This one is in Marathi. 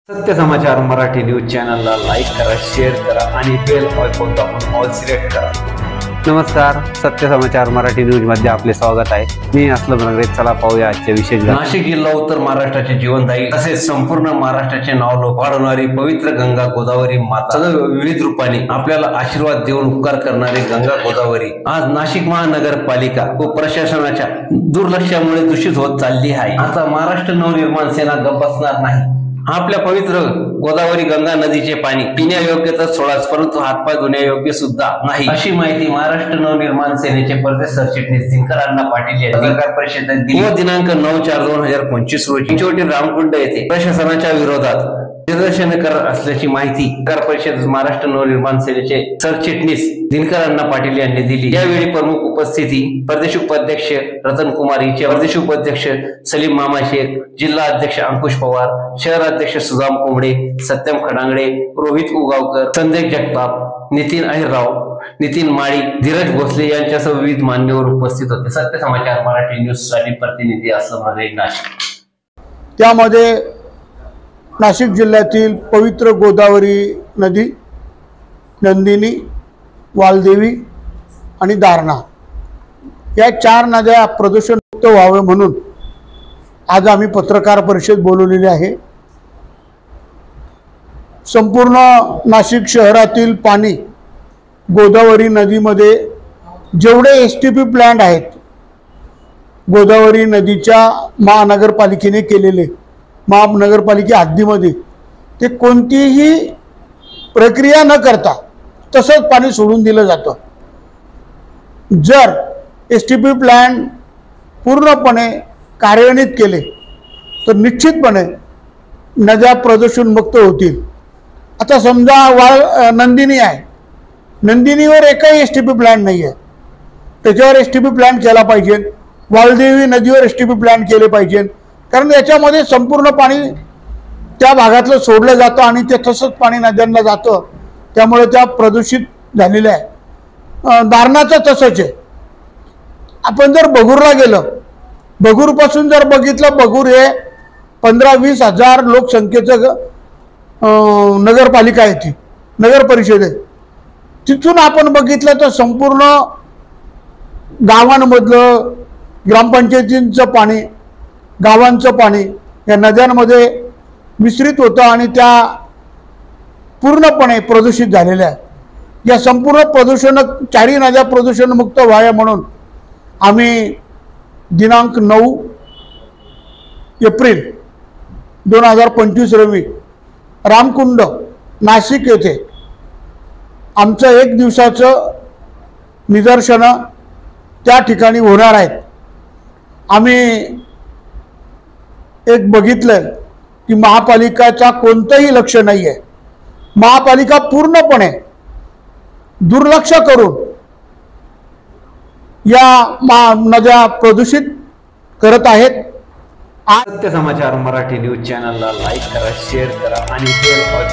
सत्य समाचार मराठी न्यूज चॅनलला लाईक करा, शेअर करा आणि बेल आयकॉन दाबून ऑल सिलेक्ट करा। नमस्कार, सत्य समाचार मराठी न्यूज मध्ये आपले स्वागत आहे। मी असलम रंगरे। चला पाहूया आजचे विशेष घटना। नाशिक जिल्हा उत्तर महाराष्ट्राचे जीवनदायी तसेच संपूर्ण महाराष्ट्राचे नाव वाढवणारी पवित्र गंगा गोदावरी माता विविध रूपाने आपल्याला आशीर्वाद देऊन उपकार करणारी गंगा गोदावरी आज नाशिक महानगरपालिका व प्रशासनाच्या दुर्लक्षामुळे दूषित होत चालली आहे। आता महाराष्ट्र नवनिर्माण सेना गप्प बसणार नाही। आपल्या पवित्र गोदावरी गंगा नदीचे पाणी पिण्यायोग्य तर सोडाच, परंतु हातपाय धुण्यायोग्य सुद्धा नाही, अशी माहिती महाराष्ट्र नवनिर्माण सेनेचे प्रदेश सरचिटणीस दिनकर अण्णा पाटील यांनी पत्रकार परिषदेत दिली। दिनांक 9/4/2025 रोजी चिंचवड रामकुंड येथे प्रशासनाच्या विरोधात निदर्शने करत असल्याची माहिती पत्रकार परिषदेत महाराष्ट्र नवनिर्माण सेनेचे सरचिटणीस दिनकर अण्णा पाटील यांनी दिली। यावेळी प्रमुख उपस्थिती प्रदेश उपाध्यक्ष रतन कुमार हिचे, प्रदेश उपाध्यक्ष सलीम मामा शेख, जिल्हा अध्यक्ष अंकुश पवार, शहर अध्यक्ष सुदाम कोंबडे, सत्यम खडांगडे, रोहित उगावकर, संदेश जगताप, नितीन अहिरराव, नितीन माळी, धीरज भोसले यांच्यासह विविध मान्यवर उपस्थित होते। सत्य समाचार मराठी न्यूज साठी प्रतिनिधी असलम रंगरे, नाशिक। त्यामध्ये नाशिक जिल्ह्यातील पवित्र गोदावरी नदी, नंदिनी, वालदेवी आणि दारणा या 4 नद्या प्रदूषणमुक्त व्हावे म्हणून आज आम्ही पत्रकार परिषद बोलवलेली आहे। संपूर्ण नाशिक शहरातील पाणी गोदावरी नदीमध्ये जेवढे एसटीपी प्लांट आहेत, गोदावरी नदीच्या महानगरपालिकेने केलेले, महानगरपालिके हद्दीमध्ये ते कोणतीही प्रक्रिया न करता तसंच पाणी सोडून दिलं जातं। जर एसटीपी प्लांट पूर्णपणे कार्यान्वित केले तर निश्चितपणे नद्या प्रदूषणमुक्त होतील। आता समजा नंदिनी आहे, नंदिनीवर एकही एसटीपी प्लांट नाही आहे, त्याच्यावर एसटीपी प्लांट केला पाहिजे। वालदेवी नदीवर एसटीपी प्लांट केले पाहिजे, कारण याच्यामध्ये संपूर्ण पाणी त्या भागातलं सोडलं जातं आणि ते तसंच पाणी नद्यांना जातं, त्यामुळे त्या प्रदूषित झालेल्या आहे। दारणाचं तसंच आहे। आपण जर बगूरला गेलं, बगूरपासून जर बघितलं, बगूर हे 15-20 हजार लोकसंख्येचं नगरपालिका आहे, ती नगर परिषद आहे। तिथून आपण बघितलं तर संपूर्ण गावांमधलं ग्रामपंचायतींचं पाणी, गावांचं पाणी या नद्यांमध्ये मिश्रित होतं आणि त्या पूर्णपणे प्रदूषित झालेल्या आहेत। या संपूर्ण प्रदूषण 4 नद्या प्रदूषणमुक्त व्हाव्या म्हणून आम्ही दिनांक 9 एप्रिल 2025 रोजी रामकुंड नाशिक येथे आमचं 1 दिवसाचं निदर्शनं त्या ठिकाणी होणार आहेत। आम्ही एक बघितलं की महापालिकाचा कोणतंही लक्ष नाही आहे। महापालिका पूर्णपणे दुर्लक्ष करून या नद्या प्रदूषित करत आहेत। सत्य समाचार मराठी न्यूज चॅनलला लाईक करा, शेअर करा आणि बेल आयकॉन